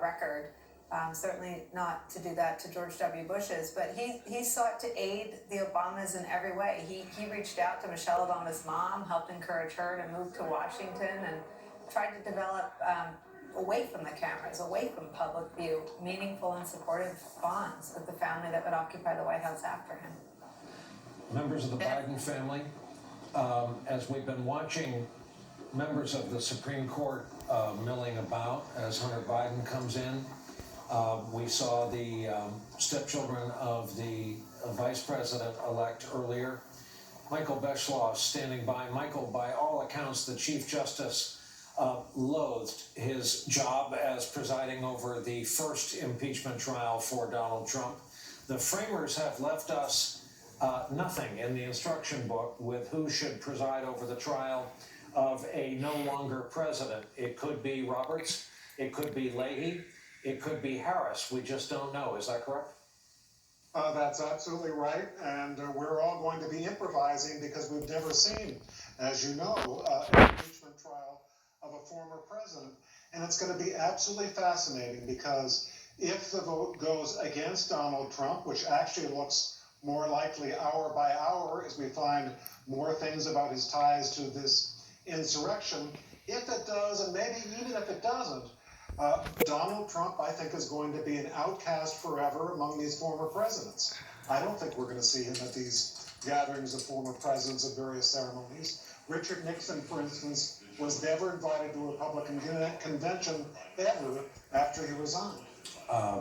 record. Certainly not to do that to George W. Bush's, but he sought to aid the Obamas in every way. He reached out to Michelle Obama's mom, helped encourage her to move to Washington, and tried to develop, away from the cameras, away from public view, meaningful and supportive bonds with the family that would occupy the White House after him. Members of the Biden family, as we've been watching members of the Supreme Court milling about as Hunter Biden comes in, we saw the stepchildren of the Vice President-elect earlier. Michael Beschloss standing by. Michael, by all accounts, the Chief Justice loathed his job as presiding over the first impeachment trial for Donald Trump. The framers have left us nothing in the instruction book with who should preside over the trial of a no longer president. It could be Roberts, it could be Leahy, it could be Harris. We just don't know. Is that correct? That's absolutely right, and we're all going to be improvising because we've never seen, as you know, an impeachment trial of a former president. And it's going to be absolutely fascinating because if the vote goes against Donald Trump, which actually looks more likely hour by hour as we find more things about his ties to this insurrection, if it does, and maybe even if it doesn't, Donald Trump, I think, is going to be an outcast forever among these former presidents. I don't think we're going to see him at these gatherings of former presidents at various ceremonies. Richard Nixon, for instance, was never invited to a Republican convention ever after he resigned.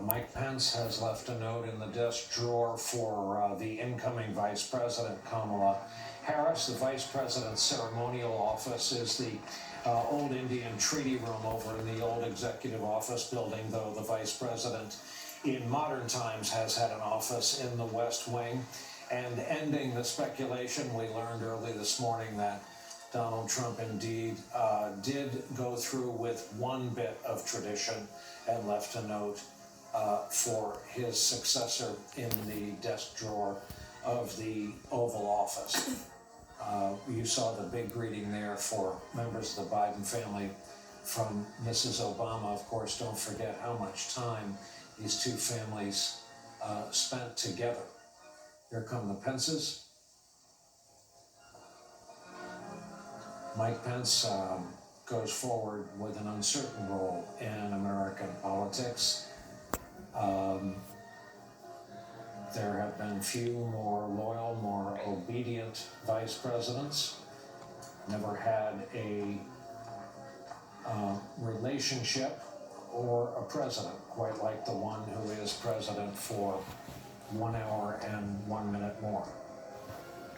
Mike Pence has left a note in the desk drawer for the incoming Vice President, Kamala Harris. The Vice President's ceremonial office is the old Indian treaty room over in the old executive office building, though the Vice President in modern times has had an office in the West Wing. And ending the speculation, we learned early this morning that Donald Trump indeed did go through with one bit of tradition and left a note for his successor in the desk drawer of the Oval Office. You saw the big greeting there for members of the Biden family from Mrs. Obama. Of course, don't forget how much time these two families spent together. Here come the Pences. Mike Pence goes forward with an uncertain role in American politics. There have been few more loyal, more obedient vice presidents. Never had a relationship or a president quite like the one who is president for 1 hour and 1 minute more.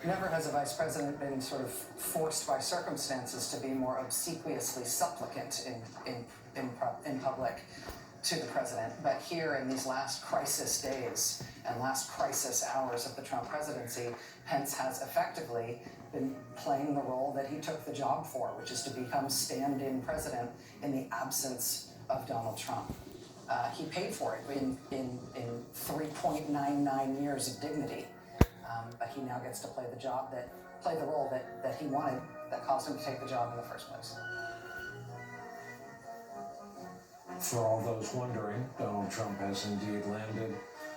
Never has a vice president been sort of forced by circumstances to be more obsequiously supplicant in public to the president. But here in these last crisis days and last crisis hours of the Trump presidency, Pence has effectively been playing the role that he took the job for, which is to become stand-in president in the absence of Donald Trump. He paid for it in 3.99 years of dignity. But he now gets to play the role that he wanted, that caused him to take the job in the first place. For all those wondering, Donald Trump has indeed landed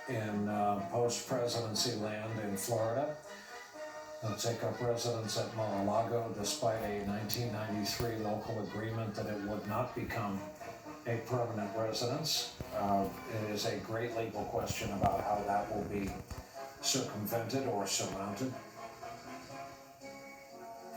in post-presidency land in Florida. He'll take up residence at Mar-a-Lago despite a 1993 local agreement that it would not become a permanent residence. It is a great legal question about how that will be circumvented or surmounted.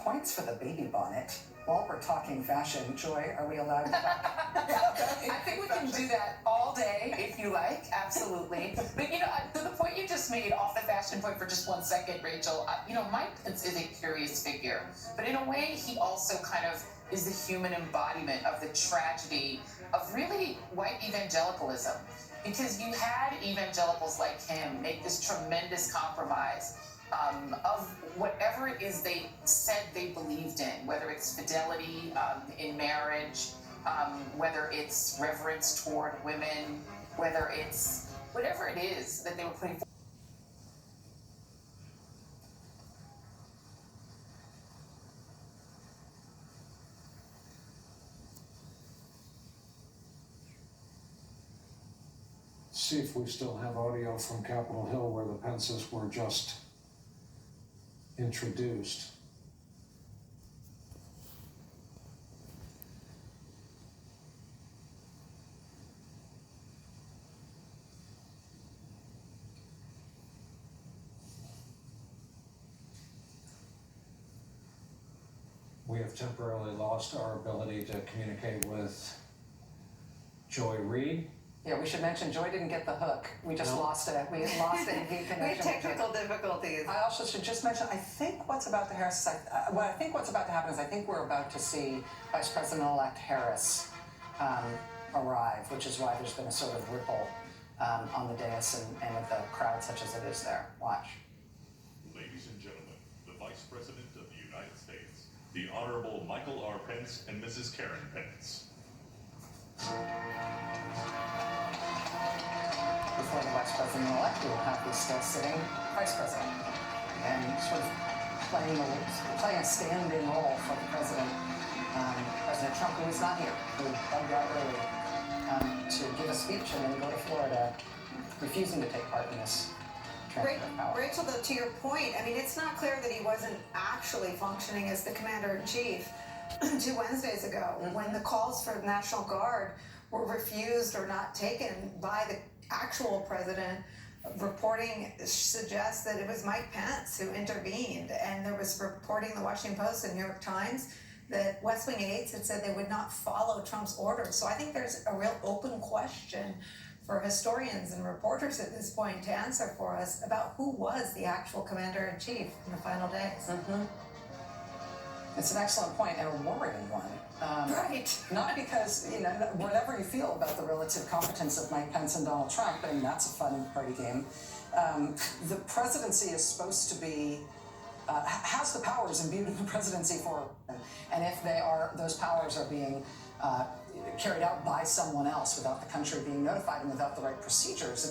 Points for the baby bonnet. While we're talking fashion, Joy, are we allowed to talk? I think we can do that all day if you like, absolutely. But to the point you just made off the fashion point for just 1 second, Rachel, Mike Pence is a curious figure, but in a way he also kind of is the human embodiment of the tragedy of really white evangelicalism. Because you had evangelicals like him make this tremendous compromise of whatever it is they said they believed in, whether it's fidelity in marriage, whether it's reverence toward women, whether it's whatever it is that they were putting forward. See if we still have audio from Capitol Hill where the Pences were just introduced. We have temporarily lost our ability to communicate with Joy Reid. Yeah, we should mention Joy didn't get the hook. We just No. lost it. We lost a We connection. have technical difficulties. I also should just mention, I think what's about to happen is I think we're about to see Vice President-elect Harris arrive, which is why there's been a sort of ripple on the dais and with the crowd such as it is there. Watch. Ladies and gentlemen, the Vice President of the United States, the Honorable Michael R. Pence and Mrs. Karen Pence. Before the Vice President-elect, we will have the still sitting Vice President and sort of playing a stand-in role for the President. President Trump, who is not here, who bugged out early to give a speech and then go to Florida, refusing to take part in this transfer of power. Rachel, though, to your point, I mean, it's not clear that he wasn't actually functioning as the commander-in-chief 2 Wednesdays ago, when the calls for the National Guard were refused or not taken by the actual president. Reporting suggests that it was Mike Pence who intervened, and there was reporting in the Washington Post and New York Times that West Wing aides had said they would not follow Trump's orders. So I think there's a real open question for historians and reporters at this point to answer for us about who was the actual commander-in-chief in the final days. It's an excellent point and a worrying one. Right. Not because, whatever you feel about the relative competence of Mike Pence and Donald Trump, I mean, that's a fun party game. The presidency is supposed to be, has the powers imbued in the presidency for, and if those powers are being carried out by someone else without the country being notified and without the right procedures,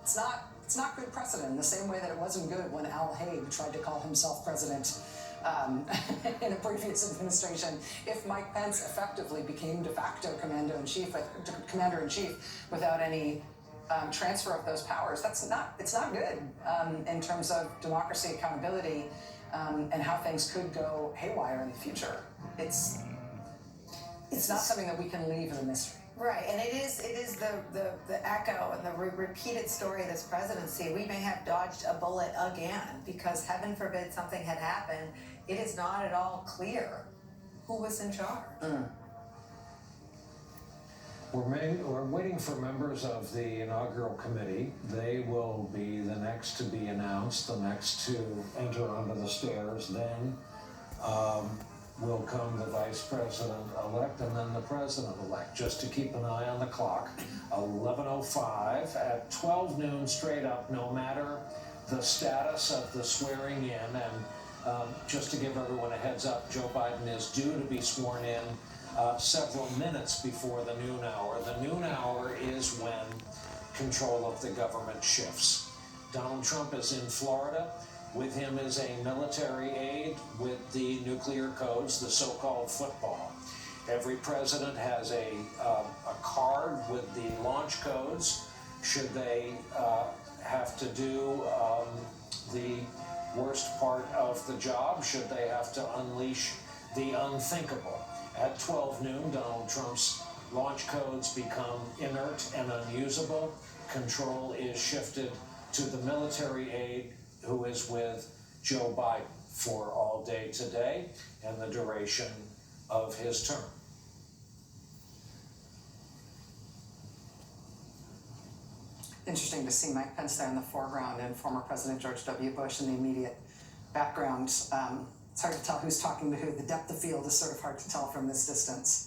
it's not good precedent, in the same way that it wasn't good when Al Haig tried to call himself president in a previous administration. If Mike Pence effectively became de facto commander-in-chief without any transfer of those powers, it's not good in terms of democracy, accountability, and how things could go haywire in the future. It's not something that we can leave as a mystery. Right, and it is the echo and the repeated story of this presidency. We may have dodged a bullet again because heaven forbid something had happened. It is not at all clear who was in charge. We're waiting for members of the inaugural committee. They will be the next to be announced, the next to enter onto the stairs. Then will come the vice president-elect and then the president-elect, just to keep an eye on the clock. 11:05 at 12 noon straight up, no matter the status of the swearing in. And just to give everyone a heads up, Joe Biden is due to be sworn in several minutes before the noon hour. The noon hour is when control of the government shifts. Donald Trump is in Florida. With him is a military aide with the nuclear codes, the so-called football. Every president has a card with the launch codes should they have to do the worst part of the job, should they have to unleash the unthinkable. At 12 noon, Donald Trump's launch codes become inert and unusable. Control is shifted to the military aide who is with Joe Biden for all day today and the duration of his term. Interesting to see Mike Pence there in the foreground and former President George W. Bush in the immediate background. It's hard to tell who's talking to who. The depth of field is sort of hard to tell from this distance.